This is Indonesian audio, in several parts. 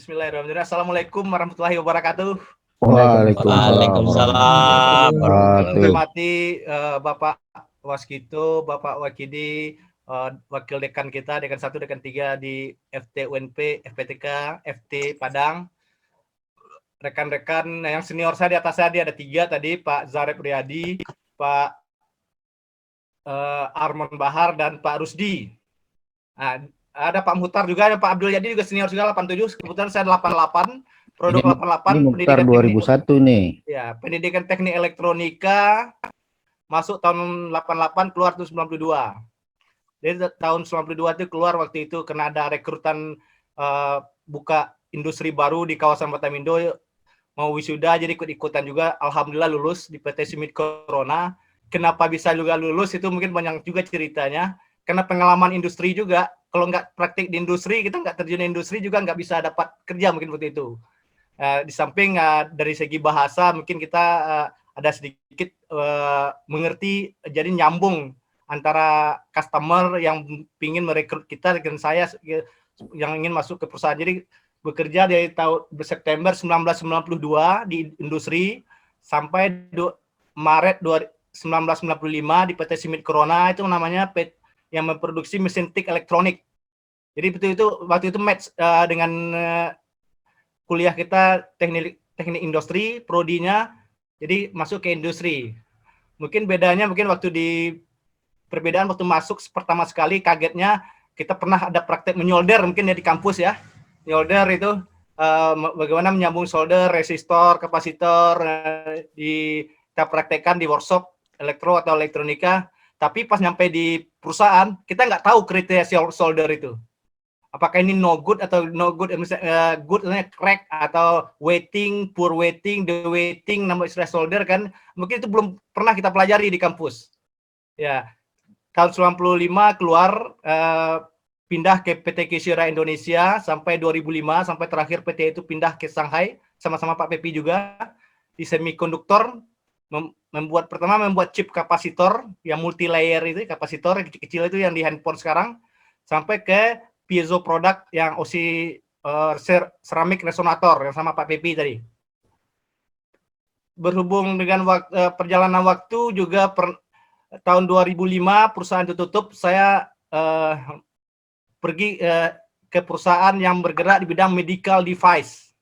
Bismillahirrahmanirrahim. Assalamualaikum warahmatullahi wabarakatuh. Waalaikumsalam. Kami hormati Bapak Waskito, Bapak Wakidi, Wakil Dekan kita, Dekan 1, Dekan 3 di FT UNP, FPTK, FT Padang. Rekan-rekan yang senior saya di atas saya ada 3 tadi, Pak Zareb Riyadi, Pak Armon Bahar, dan Pak Rusdi. Nah, ada Pak Muhtar juga, ada Pak Abdul Jadi juga senior juga 87. Kebetulan saya 88, produk 88. Ini Muhtar 2001 nih. Ya, pendidikan teknik elektronika masuk tahun 88, keluar tahun 92. Jadi tahun 92 itu keluar waktu itu karena ada rekrutan buka industri baru di kawasan Batamindo, mau wisuda jadi ikut-ikutan juga. Alhamdulillah lulus di PT Simit Corona. Kenapa bisa juga lulus itu mungkin banyak juga ceritanya. Karena pengalaman industri juga, kalau nggak praktik di industri, kita nggak terjun di industri juga nggak bisa dapat kerja mungkin waktu itu. Di samping dari segi bahasa mungkin kita ada sedikit mengerti, jadi nyambung antara customer yang ingin merekrut kita dengan saya yang ingin masuk ke perusahaan. Jadi bekerja dari tahun September 1992 di industri sampai Maret 1995 di PT Simit Corona, itu namanya yang memproduksi mesin tik elektronik. Jadi waktu itu match dengan kuliah kita teknik industri, prodinya, jadi masuk ke industri. Mungkin bedanya perbedaan waktu masuk pertama sekali kagetnya kita pernah ada praktek menyolder mungkin ya di kampus ya. Nyolder itu bagaimana menyambung solder, resistor, kapasitor, kita praktekkan di workshop elektro atau elektronika. Tapi pas nyampe di perusahaan, kita nggak tahu kriteria solder itu. Apakah ini no good atau no good, good crack atau wetting, poor wetting, the wetting, nama istilah solder kan, mungkin itu belum pernah kita pelajari di kampus. Ya, tahun 95 keluar, pindah ke PT Kishira Indonesia sampai 2005, sampai terakhir PT itu pindah ke Shanghai, sama-sama Pak Pepi juga, di semikonduktor, membuat chip kapasitor yang multi layer itu, kapasitor kecil-kecil itu yang di handphone sekarang, sampai ke piezo produk yang seramik resonator yang sama Pak Pepi tadi. Berhubung dengan perjalanan waktu juga tahun 2005 perusahaan itu tutup, saya pergi ke perusahaan yang bergerak di bidang medical device.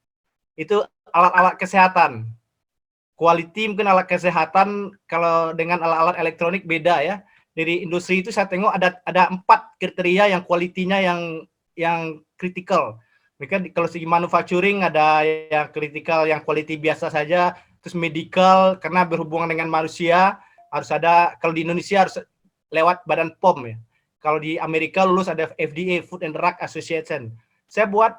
Itu alat-alat kesehatan. Quality mungkin alat kesehatan kalau dengan alat-alat elektronik beda ya. Dari industri itu saya tengok ada 4 kriteria yang kualitinya yang kritikal. Mereka kalau segi manufacturing ada yang kritikal, yang quality biasa saja, terus medical karena berhubungan dengan manusia harus ada, kalau di Indonesia harus lewat Badan POM ya. Kalau di Amerika lulus ada FDA, Food and Drug Association. Saya buat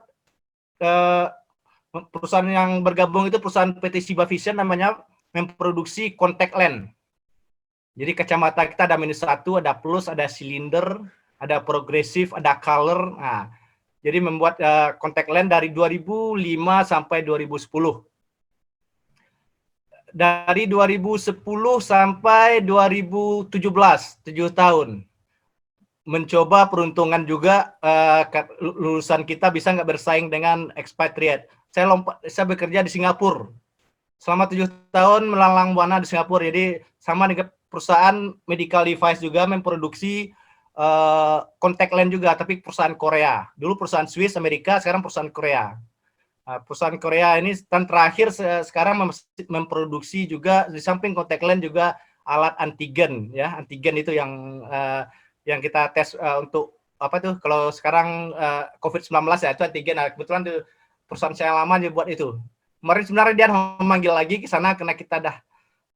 perusahaan yang bergabung itu perusahaan PT Siba Vision namanya, memproduksi contact lens. Jadi kacamata kita ada -1, ada plus, ada silinder, ada progresif, ada color. Nah, jadi membuat contact lens dari 2005 sampai 2010. Dari 2010 sampai 2017, 7 tahun. Mencoba peruntungan juga lulusan kita bisa nggak bersaing dengan expatriate. Saya bekerja di Singapura selama 7 tahun melanglang buana di Singapura. Jadi sama dengan perusahaan medical device juga, memproduksi contact lens juga, tapi perusahaan Korea. Dulu perusahaan Swiss, Amerika, sekarang perusahaan Korea. Perusahaan Korea ini dan terakhir sekarang memproduksi juga di samping contact lens juga alat antigen ya. Antigen itu yang kita tes untuk apa tuh, kalau sekarang COVID-19 ya, itu antigen. Nah, kebetulan tuh perusahaan saya lama dia buat itu. Kemarin sebenarnya dia memanggil lagi ke sana karena kita dah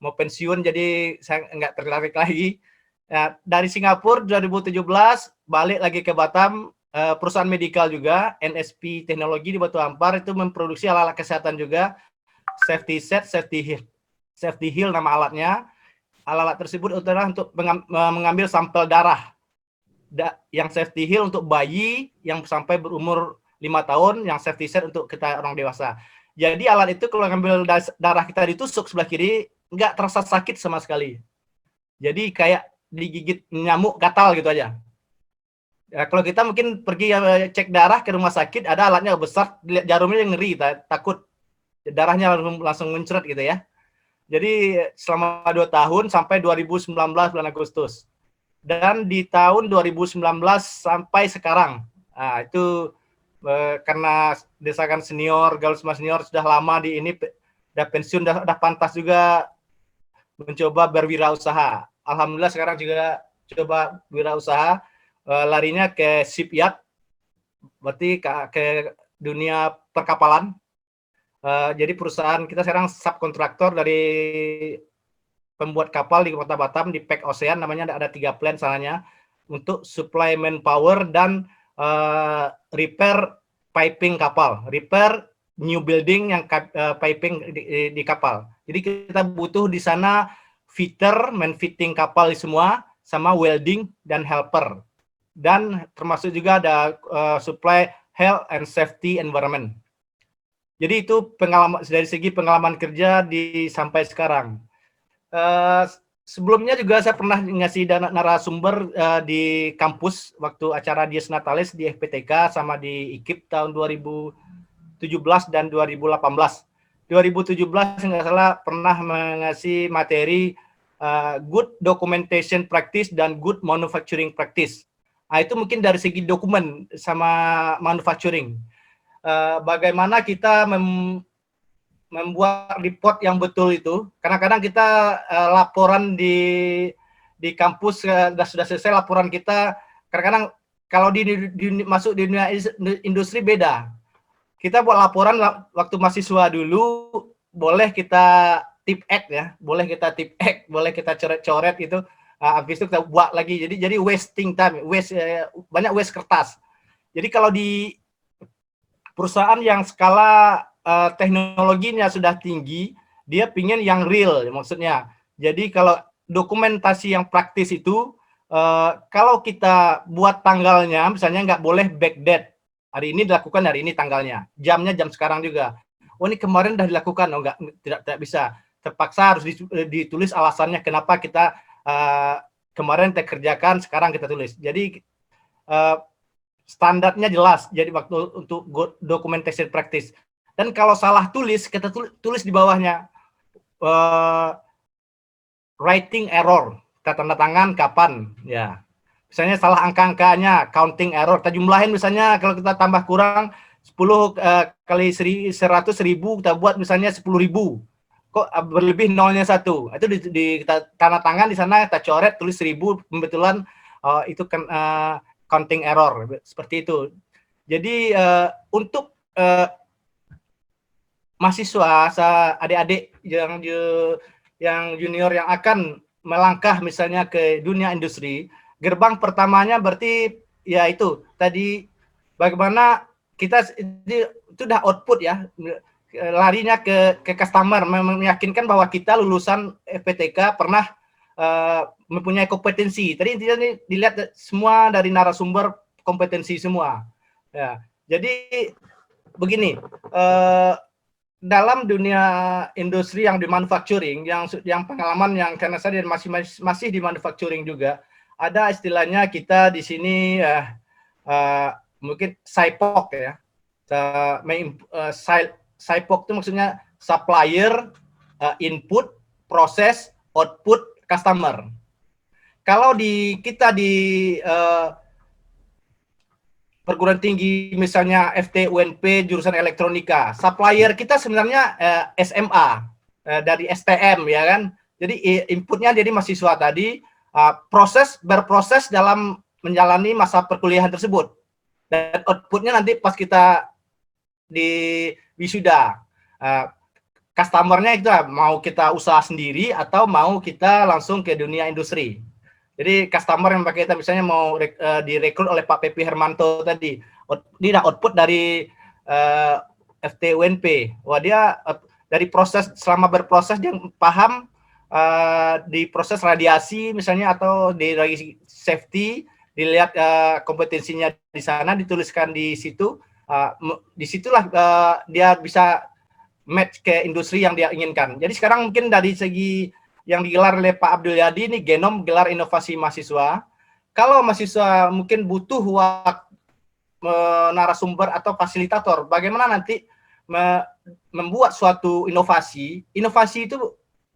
mau pensiun, jadi saya nggak tertarik lagi. Nah, dari Singapura 2017 balik lagi ke Batam, perusahaan medical juga, NSP Teknologi di Batu Ampar, itu memproduksi alat-alat kesehatan juga, safety set, safety heal nama alatnya. Alat-alat tersebut adalah untuk mengambil sampel darah yang safety heal untuk bayi yang sampai berumur 5 tahun, yang safety set untuk kita orang dewasa. Jadi alat itu kalau ngambil darah kita ditusuk sebelah kiri, nggak terasa sakit sama sekali. Jadi kayak digigit nyamuk gatal gitu aja. Ya, kalau kita mungkin pergi cek darah ke rumah sakit, ada alatnya besar, lihat jarumnya ngeri, takut darahnya langsung muncrat gitu ya. Jadi selama 2 tahun sampai 2019 bulan Agustus. Dan di tahun 2019 sampai sekarang, nah, itu karena desakan senior, gaul semua senior sudah lama di ini, udah pensiun, udah pantas juga mencoba berwirausaha. Alhamdulillah sekarang juga coba wirausaha, larinya ke shipyard, berarti ke dunia perkapalan. Jadi perusahaan kita sekarang subkontraktor dari pembuat kapal di Kota Batam, di Pack Ocean namanya, ada 3 plant salahnya untuk supply manpower dan repair piping kapal, repair new building yang piping di kapal. Jadi kita butuh di sana fitter, man fitting kapal semua, sama welding dan helper. Dan termasuk juga ada supply health and safety environment. Jadi itu pengalaman dari segi pengalaman kerja sampai sekarang. Sebelumnya juga saya pernah ngasih narasumber di kampus waktu acara Dies Natalis di FPTK sama di IKIP tahun 2017 dan 2018. 2017 nggak salah pernah mengasih materi good documentation practice dan good manufacturing practice. Nah, itu mungkin dari segi dokumen sama manufacturing. Bagaimana kita membuat report yang betul itu. Kadang-kadang kita laporan di kampus sudah selesai laporan kita. Kadang-kadang kalau masuk di dunia industri beda. Kita buat laporan waktu mahasiswa dulu, boleh kita tip X ya, boleh kita tip X, boleh kita coret-coret gitu. Habis itu kita buat lagi. Jadi wasting time, banyak waste kertas. Jadi kalau di perusahaan yang skala teknologinya sudah tinggi, dia pingin yang real, maksudnya. Jadi kalau dokumentasi yang praktis itu, kalau kita buat tanggalnya, misalnya nggak boleh backdate. Hari ini dilakukan, hari ini tanggalnya. Jamnya jam sekarang juga. Oh, ini kemarin udah dilakukan, oh nggak, tidak bisa. Terpaksa harus ditulis alasannya kenapa kita kemarin kita kerjakan, sekarang kita tulis. Jadi standarnya jelas, jadi waktu untuk documentation practice. Dan kalau salah tulis, kita tulis di bawahnya writing error, kita tanda tangan kapan, ya. Misalnya salah angka-angkanya, counting error, kita jumlahin misalnya kalau kita tambah kurang 10 kali 100.000, kita buat misalnya 10.000. Kok berlebih nolnya 1? Itu kita tanda tangan di sana, kita coret, tulis 1.000, kebetulan itu kan counting error, seperti itu. Jadi untuk mahasiswa, adik-adik yang junior yang akan melangkah misalnya ke dunia industri, gerbang pertamanya berarti ya itu tadi, bagaimana kita itu udah output ya, larinya ke customer, meyakinkan bahwa kita lulusan FPTK pernah mempunyai kompetensi. Tadi intinya nih dilihat semua dari narasumber kompetensi semua. Ya, jadi begini, dalam dunia industri yang di manufacturing, yang pengalaman yang karena saya masih di manufacturing juga, ada istilahnya kita di sini mungkin SIPOC ya. SIPOC itu maksudnya supplier, input, proses, output, customer. Kalau kita di perguruan tinggi misalnya FT UNP jurusan elektronika, supplier kita sebenarnya SMA dari STM ya kan. Jadi inputnya jadi mahasiswa tadi, berproses dalam menjalani masa perkuliahan tersebut, dan outputnya nanti pas kita di wisuda. Customernya itu mau kita usaha sendiri atau mau kita langsung ke dunia industri. Jadi customer yang pakai kita misalnya mau direkrut oleh Pak Pepi Hermanto tadi, dia output dari FT UNP. Wah, dia dari proses, selama berproses dia paham di proses radiasi misalnya atau di safety, dilihat kompetensinya di sana, dituliskan di situ. Disitulah dia bisa match ke industri yang dia inginkan. Jadi sekarang mungkin dari segi yang digelar oleh Pak Abdul Yadi ini Genom, gelar inovasi mahasiswa. kalau mahasiswa mungkin butuh narasumber atau fasilitator, bagaimana nanti membuat suatu inovasi. Inovasi itu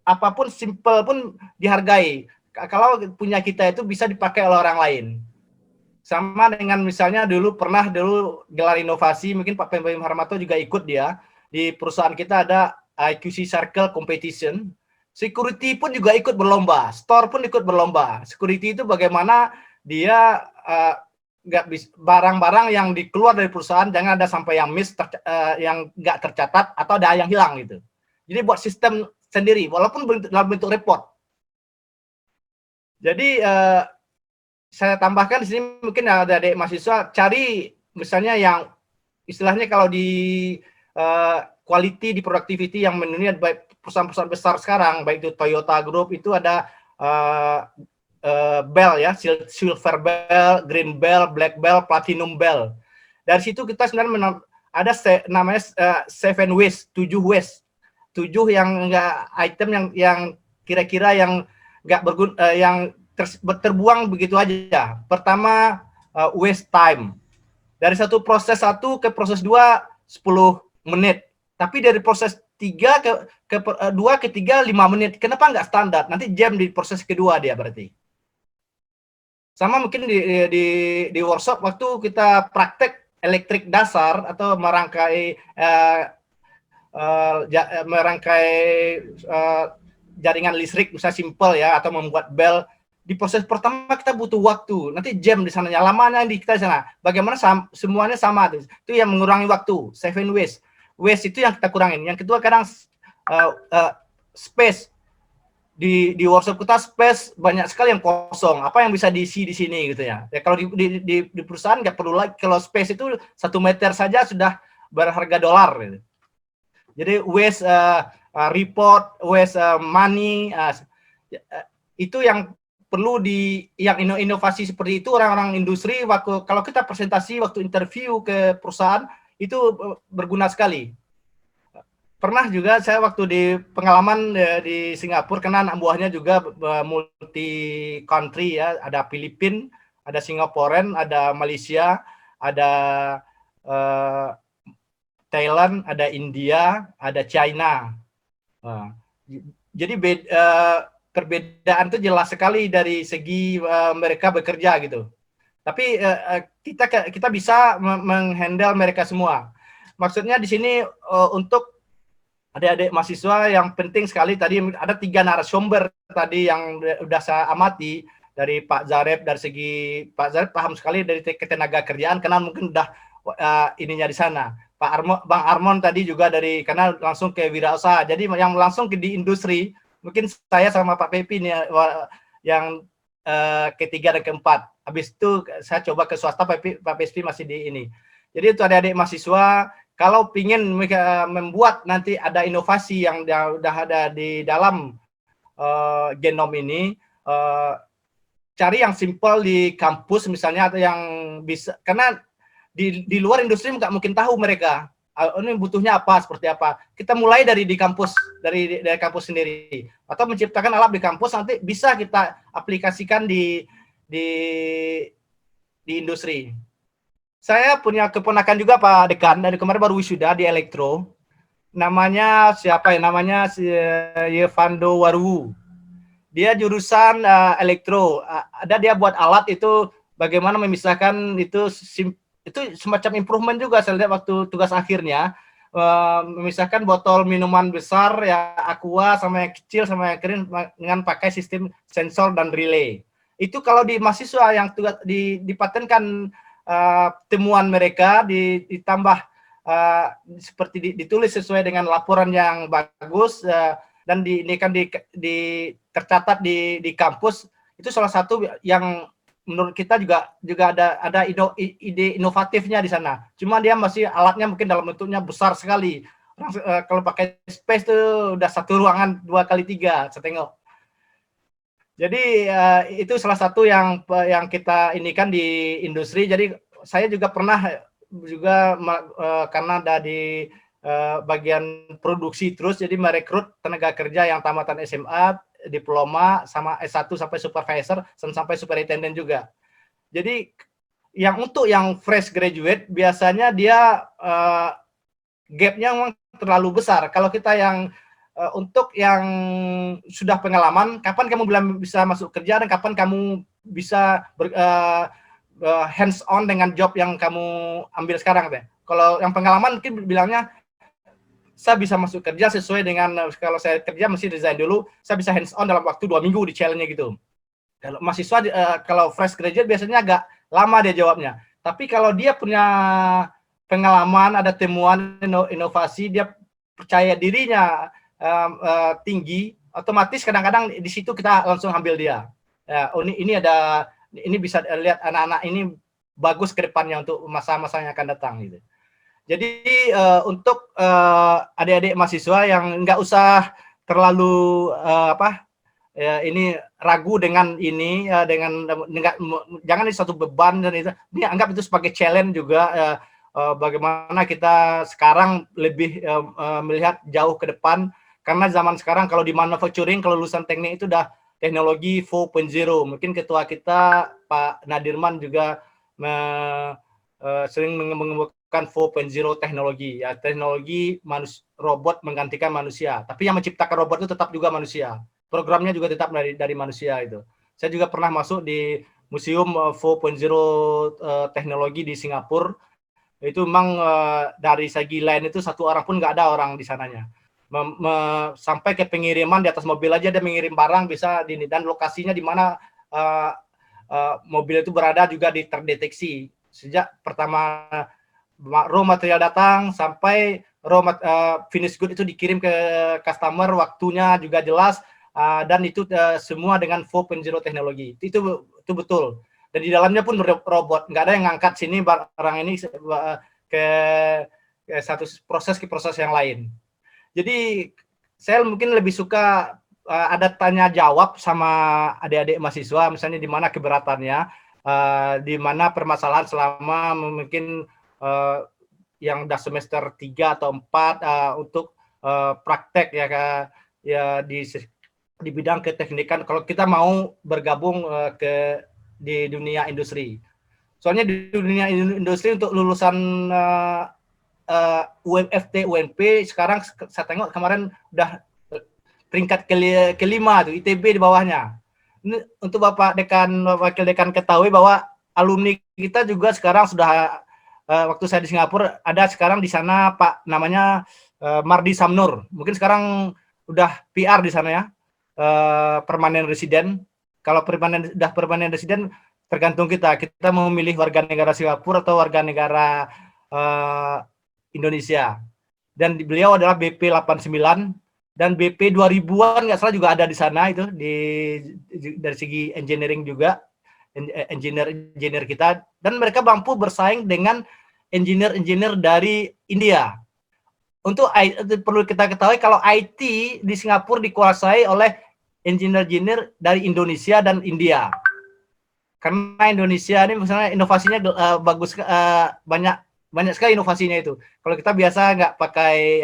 apapun simple pun dihargai. Kalau punya kita itu bisa dipakai oleh orang lain. Sama dengan misalnya dulu gelar inovasi, mungkin Pak Pemim Harmato juga ikut dia. Di perusahaan kita ada IQC Circle Competition. Security pun juga ikut berlomba, store pun ikut berlomba. Security itu bagaimana dia barang-barang yang dikeluar dari perusahaan jangan ada sampai yang yang nggak tercatat atau ada yang hilang gitu. Jadi buat sistem sendiri, walaupun dalam bentuk report. Jadi saya tambahkan di sini mungkin ada adik mahasiswa cari misalnya yang istilahnya kalau di quality di productivity yang menilai baik perusahaan-perusahaan besar sekarang, baik itu Toyota Group itu ada bell ya, silver bell, green bell, black bell, platinum bell. Dari situ kita sebenarnya ada namanya 7 waste, 7 waste. 7 yang enggak item yang kira-kira yang enggak berguna yang terbuang begitu aja. Pertama, waste time. Dari satu proses 1 ke proses 2 10 menit. Tapi dari proses 3 ke 2 ke 3 5 menit. Kenapa nggak standar? Nanti jam di proses kedua dia berarti. Sama mungkin di workshop waktu kita praktek elektrik dasar atau merangkai jaringan listrik bisa simple ya, atau membuat bel. Di proses pertama kita butuh waktu, nanti jam di sananya, lamanya di kita di sana. Bagaimana semuanya sama, itu yang mengurangi waktu. 7 waste. Waste itu yang kita kurangin. Yang kedua kadang space. Di workshop kita space banyak sekali yang kosong. Apa yang bisa diisi di sini gitu ya. Ya kalau di perusahaan nggak perlu lagi. Kalau space itu 1 meter saja sudah berharga dolar. Gitu. Jadi waste report, waste money, itu yang perlu yang inovasi seperti itu orang-orang industri kalau kita presentasi waktu interview ke perusahaan itu berguna sekali. Pernah juga saya waktu di pengalaman di Singapura karena anak buahnya juga multi country ya, ada Filipina, ada Singaporean, ada Malaysia, ada Thailand, ada India, ada China. Jadi perbedaan itu jelas sekali dari segi mereka bekerja gitu. Tapi kita bisa menghandle mereka semua. Maksudnya di sini untuk adik-adik mahasiswa yang penting sekali tadi ada 3 narasumber tadi yang udah saya amati dari Pak Zareb. Dari segi Pak Zareb paham sekali dari ketenaga kerjaan karena mungkin udah ininya di sana. Bang Armon tadi juga dari karena langsung ke wirausaha. Jadi yang langsung di industri mungkin saya sama Pak Pepi nih yang ketiga dan keempat. Habis itu saya coba ke swasta, Pak Pepi masih di ini. Jadi itu adik-adik mahasiswa kalau ingin membuat nanti ada inovasi yang udah ada di dalam genom ini, cari yang simple di kampus misalnya atau yang bisa karena di luar industri nggak mungkin tahu mereka ini butuhnya apa, seperti apa. Kita mulai dari di kampus, dari kampus sendiri, atau menciptakan alat di kampus nanti bisa kita aplikasikan di industri. Saya punya keponakan juga Pak Dekan, dari kemarin baru wisuda di elektro. Namanya siapa ya? Namanya Yevando Waru. Dia jurusan elektro. Ada dia buat alat itu bagaimana memisahkan itu semacam improvement juga saya lihat waktu tugas akhirnya, memisahkan botol minuman besar ya aqua sama yang kecil sama yang kering dengan pakai sistem sensor dan relay. Itu kalau di mahasiswa yang dipatenkan temuan mereka ditambah seperti ditulis sesuai dengan laporan yang bagus dan ini kan tercatat di kampus, itu salah satu yang menurut kita juga ada ide inovatifnya di sana. Cuma dia masih alatnya mungkin dalam bentuknya besar sekali. Kalau pakai space itu udah 1 ruangan 2x3 saya tengok. Jadi itu salah satu yang kita inikan di industri. Jadi saya juga pernah karena ada di bagian produksi terus, jadi merekrut tenaga kerja yang tamatan SMA, diploma sama S1 sampai supervisor sampai superintendent juga. Jadi untuk yang fresh graduate biasanya dia gap-nya memang terlalu besar. Kalau kita yang untuk yang sudah pengalaman, kapan kamu bisa masuk kerja dan kapan kamu bisa hands on dengan job yang kamu ambil sekarang, deh. Kalau yang pengalaman mungkin bilangnya saya bisa masuk kerja sesuai dengan kalau saya kerja mesti resign dulu, saya bisa hands on dalam waktu 2 minggu di challenge-nya gitu. Kalau mahasiswa kalau fresh graduate biasanya agak lama dia jawabnya. Tapi kalau dia punya pengalaman, ada temuan inovasi, dia percaya dirinya tinggi, otomatis kadang-kadang di situ kita langsung ambil dia. Ini bisa lihat anak-anak ini bagus ke depannya untuk masa-masa yang akan datang gitu. Jadi untuk adik-adik mahasiswa yang nggak usah terlalu ini ragu dengan ini, jangan ini suatu beban dan itu. Ini anggap itu sebagai challenge juga. Bagaimana kita sekarang lebih melihat jauh ke depan, karena zaman sekarang kalau di manufacturing, kalau lulusan teknik itu udah teknologi 4.0. Mungkin ketua kita Pak Nadirman juga sering mengembangkan 4.0 teknologi, ya teknologi robot menggantikan manusia, tapi yang menciptakan robot itu tetap juga manusia, programnya juga tetap dari manusia itu. Saya juga pernah masuk di Museum 4.0 teknologi di Singapura. Itu memang dari segi lain itu satu orang pun nggak ada orang di sananya. Sampai ke pengiriman di atas mobil aja dia mengirim barang bisa dan lokasinya di mana mobil itu berada juga terdeteksi sejak pertama raw material datang sampai finish good itu dikirim ke customer, waktunya juga jelas, dan itu semua dengan 4.0 teknologi. Itu betul. Dan di dalamnya pun robot, nggak ada yang ngangkat sini barang ini ke satu proses ke proses yang lain. Jadi saya mungkin lebih suka ada tanya jawab sama adik-adik mahasiswa, misalnya di mana keberatannya, di mana permasalahan selama mungkin yang udah semester 3 atau 4 untuk praktek ya di bidang keteknikan kalau kita mau bergabung di dunia industri. Soalnya di dunia industri untuk lulusan UMFT, UNP sekarang saya tengok kemarin udah peringkat kelima tuh, ITB di bawahnya. Ini untuk Bapak Dekan, Wakil Dekan ketahui bahwa alumni kita juga sekarang sudah waktu saya di Singapura ada sekarang di sana Pak namanya Mardi Samnur. Mungkin sekarang udah PR di sana ya, permanen residen. Kalau udah permanen residen tergantung kita mau memilih warga negara Singapura atau warga negara Indonesia. Dan beliau adalah BP 89 dan BP 2000-an nggak salah juga ada di sana itu dari segi engineering juga, engineer kita, dan mereka mampu bersaing dengan engineer dari India. Untuk perlu kita ketahui kalau IT di Singapura dikuasai oleh engineer dari Indonesia dan India. Karena Indonesia ini misalnya inovasinya bagus, banyak sekali inovasinya itu. Kalau kita biasa nggak pakai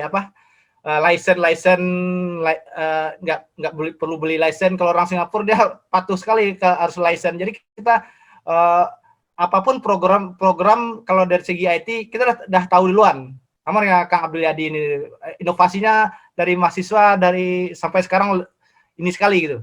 license nggak perlu beli license. Kalau orang Singapura dia patuh sekali harus license. Jadi kita apapun program kalau dari segi IT kita udah tahu duluan. Sama ya Kang Abdul Yadi ini inovasinya dari mahasiswa sampai sekarang ini sekali gitu,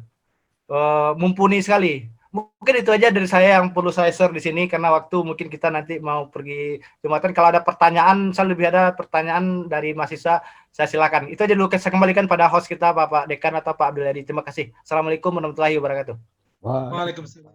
mumpuni sekali. Mungkin itu aja dari saya yang perlu saya share di sini karena waktu mungkin kita nanti mau pergi Jumatan. Kalau ada pertanyaan, saya lebih ada pertanyaan dari mahasiswa, saya silakan. Itu aja dulu, saya kembalikan pada host kita Bapak Dekan atau Pak Abdul Yadi. Terima kasih. Assalamualaikum warahmatullahi wabarakatuh. Waalaikumsalam.